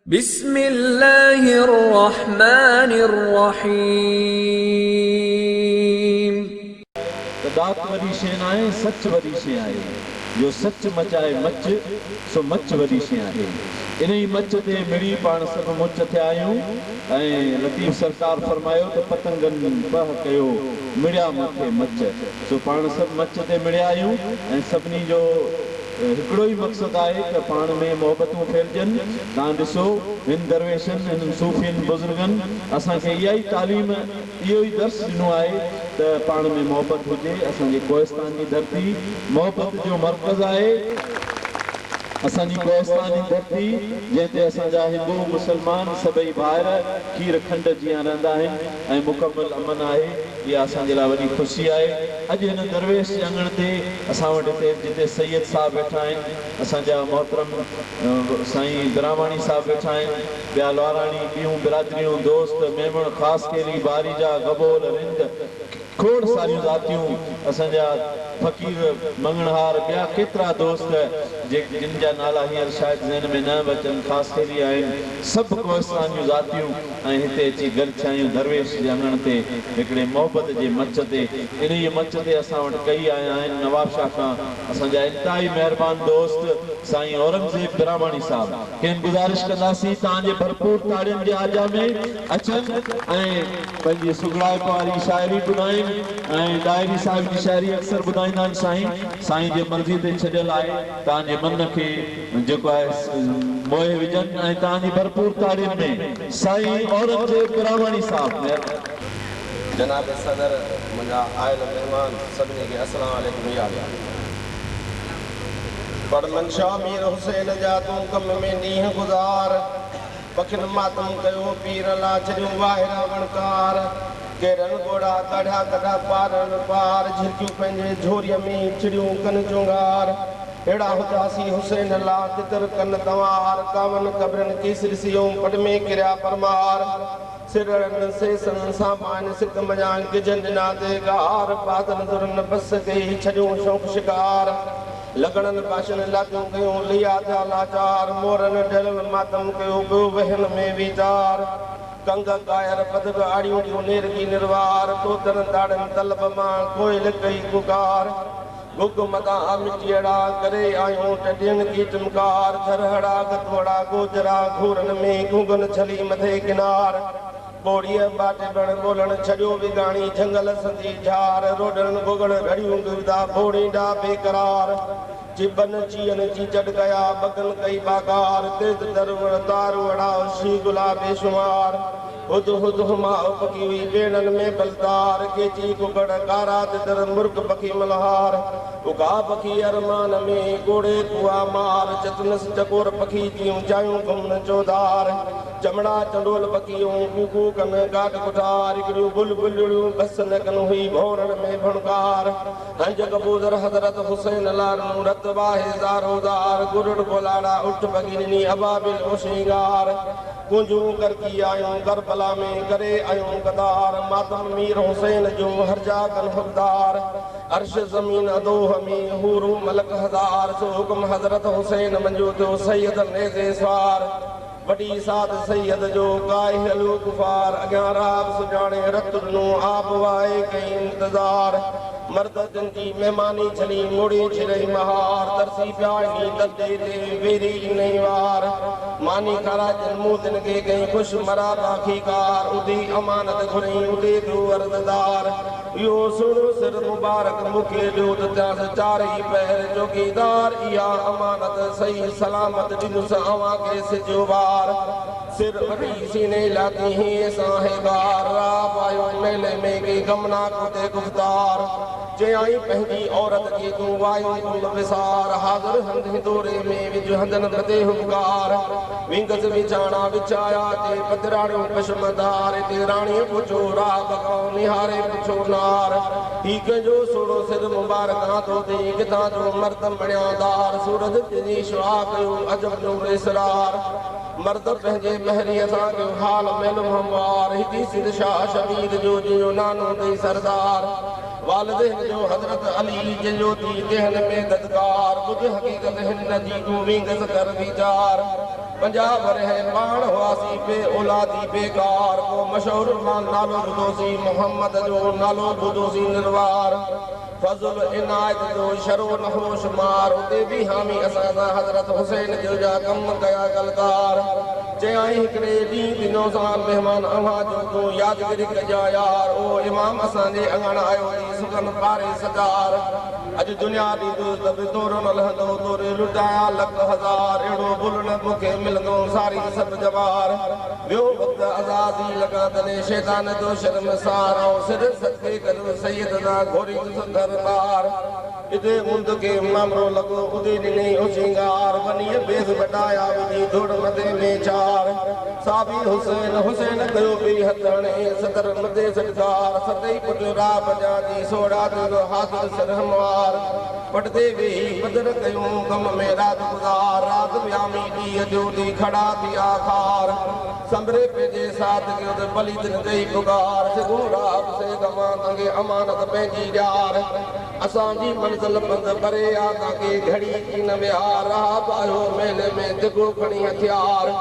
बिस्मिल्लाहिर्रहमानिर्रहीम। दात वॾी शइ न आहे, सच वॾी शइ आहे। जो सच मचाए मच, सो मच वॾी शइ आहे। इन ई मच ते मिड़ी पाण सभु मुच थिया आहियूं। ऐं लतीफ़ सरकार फरमायो त पतंगनि बह कयो मिड़िया मथे मच। सो पाण सभु मच ते मिड़िया आहियूं ऐं सभिनी जो हिकिड़ो ई मक़सदु आहे त पाण में मोहबतूं फैलिजनि। तव्हां ॾिसो हिन दरवेशनि, हिन सूफ़ियुनि बुज़ुर्गनि असांखे इहा ई तालीम, इहो ई दर्स ॾिनो आहे त पाण में मोहबत हुजे। असांजी कोहिस्तान जी धरती मोहबत जो मर्कज़ आहे। असांजी कोहिस्तान जी धरती जंहिं ते असांजा हिंदू मुस्लमान सभई ॿाहिर खीर खंड जीअं रहंदा आहिनि ऐं मुकमल अमन आहे। इहा असांजे लाइ वॾी ख़ुशी आहे। अॼु हिन दरवेश जे अङण ते असां वटि हिते जिते सैयद साहब वेठा आहिनि, असांजा मोहतरम साईं दरावाणी साहब वेठा आहिनि, ॿिया लवाराणी, ॿियूं बिरादरियूं, दोस्त, मेमण, ख़ासि केरी, बारीजा, गबोल, रिंद, खोड़ सारियूं ज़ातियूं, असांजा फ़क़ीर, मंगणहार, ॿिया केतिरा दोस्त जिन जा नाला हींअर शायदि ज़हन में न बचनि, ख़ासि केरी आहिनि। सभु कोहिस्तान जूं ज़ातियूं ऐं हिते अची गॾु थिया आहियूं दरवेश जे अङण ते, हिकिड़े मोहबत जे मच ते। इन ई मच ते असां वटि कई आया आहिनि नवाबशाह खां असांजा इंतहाई महिरबान दोस्त साईं औरंगज़ेब दरावाणी साहब। कंहिं गुज़ारिश कंदासीं तव्हांजे भरपूर ताड़ियुनि जे आजा में अचनि ऐं पंहिंजी सुगड़ाइप वारी शाइरी ॿुधाइनि ऐं डायरी साहिब जी शाइरी अक्सर ॿुधाईंदा आहिनि। साईं जे मर्ज़ी ते छॾियल आहे, तव्हांजे मन खे जेको आहे मोहे विझनि ऐं तव्हांजी भरपूर ताड़ियुनि में साईं औरंगज़ेब दरावाणी साहब। जनाब सदर, मुंहिंजा आयल महिमान सभिनी खे अस्सलाम वालेकुम। पर मंशा मीर हुसैन जा तूं कम में ॾींहं गुज़ार, पखियुनि मातम कयो पीर ला छॾियूं वाहिरा वणकार। केरनि घोड़ा कढा कढा पारनि पार, झिरकियूं पंहिंजे झोरीअ में चिड़ियूं कनि चुंगार। अहिड़ा हुजासी हुसैन ला तितर कनि तवार, कावन कब्रनि केसरी सियूं पट में किरिया परमार। सिरनि सेसनि सामान सिक मञा गिजनि ॾिना ते गार, पातनि दुरनि बस कई छॾियूं शौक़ शिकार। लॻणनि पाशनि लातियूं कयूं लिया थिया लाचार, मोरनि ढलनि मातम कयो पियो वहन में वीचार। कंग कायर पदक आड़ियूं ॾियूं नेरगी निर्वार, तोतनि ताड़नि तलब मां कोयल कई पुकार। गुग मदा मिटीअड़ा करे आयूं टॾियुनि की टमकार, थरहड़ा गतवड़ा गोजरा घूरनि में घुंगन छली मथे किनार। बोड़ीअ बाटे बण ॻोल्हण छॾियो विगाणी झंगल संदी झार, रोडनि गोगड़ घड़ियूं गुरदा बोड़ींदा बेकरार। चिबन चीयन चीचड़ गया बगन कई बाकार, तेज दरवर तार वड़ा शी गुला बेशुमार। हुद हुद हुमाओ पकी हुई बेड़न में बलदार, केची कुकड़ कारा तितर मुर्ग पखी मल्हार। उका पखी अरमान में गोड़े कुआ मार, चतनस चकोर पखी जियूं जायूं घुमन चौधार। चमड़ा चंडोल पखियूं कूकू कन गाट कुठार, हिकिड़ियूं बुलबुलियूं बस न कन हुई भौरन में भणकार। हंज कबूतर हज़रत हुसैन लारू रत बाहे ज़ारोदार, गुरुड़ गोलाड़ा उठ बगिनी अबाबिल ओशिंगार। कुंजूं करकी आयूं करबला में करे आयूं कदार, मातम मीर हुसैन जो हरजा कन हुकदार। अर्श ज़मीन अदोह में हूरू मलक हज़ार, सो हुक्म हज़रत हुसैन मंजूर थियो सैयद नेज़े स्वार। वॾी साध सैयद जो गाए हलियो कुफार, अॻियां राब सुञाणे रत ॾिनो आप वाए कई इंतज़ार। मर्द जी महिमानी छली मुड़ी छिड़ई महार, तरसी प्याणी ददे ते वेरी नई वार। मानी खाराजन मूतिन के कई खुश मरा राखीकार, उदी अमानत घुरई उदे तू अर्ज़दार। यो सुनो सिर मुबारक मुखे ॾियो त चार ही पैर चौकीदार, इहा अमानत सही सलामत ॾिनुसि अवां खे सिजो वार। सिर वॾी सीने लाती ही साहेबार, राब आयो मेले में के गमनाक ते गुफ़्तार। चयाई पंहिंजी औरत खे तूं वायो कुल विसार, हाज़िर हंध हिंदोरे में विझ हंधनि मथे हुबकार। विंगस विछाणा विछाया ते पधराणियूं पशमदार, ते राणीअ पुछो राब खां निहारे पुछो नार। ही कंहिंजो सोड़ो सिर मुबारक हाथो ते किथां जो मर्द मणियादार, सूरज जी शुआ कयो अजब जो इसरार। मर्द पंहिंजे महरीअ सां कयो हाल मेलु हमवार, हिकी सिद शाह शबीर जो जियो नानो अथई सरदार। वालिदैन जो हज़रत अली जंहिंजो थी दहन में ददकार, ॿुध हक़ीक़त हिन जी तूं विंगस कर वीचार। पंजाब रहे पाण हुआसी बे औलादी बेकार को मशहूर नालो बुदोसी मोहम्मद जो नालो बुदोसी निर्वार फजल इनायत जो शरो नहो शुमार उते भी हामी असादा हजरत हुसैन जो जा कम कया गलकार चयाई हिकड़े डी दिनो साल मेहमान अवा जो तू यादगिरी कजा यार ओ इमाम असांजे अंगण आयो दी सुगन पारे सदार अज दुनिया दी तब तोरो न लहंदो तोरे लुटाया लख हजार एड़ो बुलन मुखे मिलंदो सारी सब जवार वियो वक्त आजादी लगा तने शैतान जो शर्म सार औ सिर सदके करो सैयद दा घोरी दरबार इते मुंद के मामरो लगो उदे दिने ओ सिंगार बनी बेस बटाया विधी धोड़ मदे में चार साबी हुसैन हुसैन कयो बे हथणे सदर मदे सदकार सदई पुटरा बजा दी सोड़ा दो हाजिर सरहमार पटदे वे बदर कयो गम में रात गुजार रात व्यामी दी जोदी खड़ा थी आखार संभरे पे जे साथ के उदे बलि दिन गई पुकार से रात से गमा तंगे अमानत पेजी यार असां जी मंजिल बंद करे आका के घड़ी की न विहार रहा पायो मेले में जगो खणी हथियार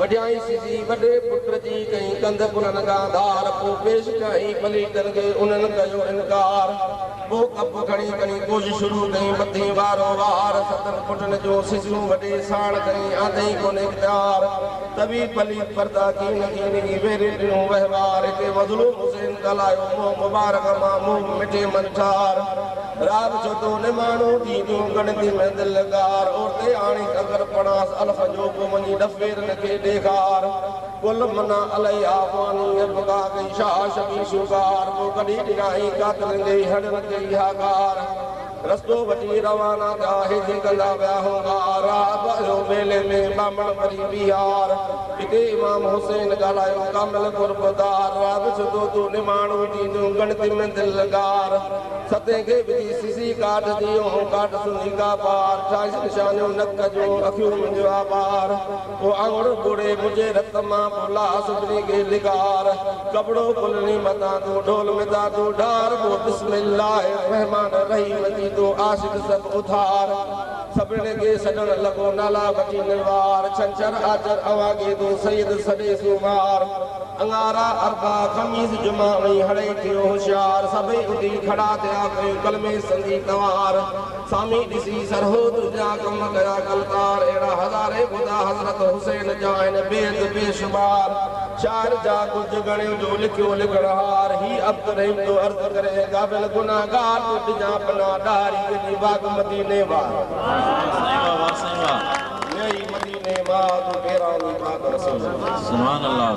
वड्याई सिजी वडे पुत्र जी कई कंद पुरन गांधार पो पेश कई बलि कर गए उनन कयो इनकार वो कप खणी कनी कोशिश शुरू कई मथी वारो वार सतर पुटन जो सिजू वडे साण कई आंदई कोने इख्तियार तभी बलि पर्दा की नकी वेरे दिनो व्यवहार के मजलूम हुसैन कलायो मो मुबारक मामू मिटे मनचार राब जो तो ने मानो दी जो गणती में दिल लगार और ते आणी अगर पड़ास अल्फ जो को मनी डफेर न के देखार कुल मना अलई आवानी बगा गई शाह शबी शुगार वो कड़ी दिनाई कातल गई हडन गई हाकार रस्तो वटी रवाना चाहे जिंगला व्या होगा राब मेले में बामण परी बिहार इते इमाम हुसैन गालायो कामिल कुर्बदार राब जो तो ने मानो दी जो गणती में दिल लगार सते के विधि सिसी काट दियो काट सुनी का पार चाहे निशानो नक जो अखियों में जवाबार वो आंगड़ बुढ़े मुझे रत्मा बोला सुबनी के लिगार कपड़ों कुलनी मता दो ढोल में दा दो डार वो बिस्मिल्लाह रहमान रहीम जी दो आशिक सब उधार सबने के सजन लगो नाला बची निवार छंचर आचर अवागे दो सैयद सदे सुमार अंगारा अरबा खमीज जुमा में हड़े थियो होशियार सभई उदी खड़ा थिया कयो कलमे संदी तवार सामी दिसी सरहद जा कम कया कलकार एड़ा हजारे बुदा हजरत हुसैन जान बेद बेशुमार शायर जा कुछ गणे जो लिखियो लिखड़हार ही अब्द रहीम तो अर्ज करे गाबिल गुनाहगार तो जा बना डारी की बाग मदीने वार यही मदीने वार तो बेरानी बाग रसूल सुभान अल्लाह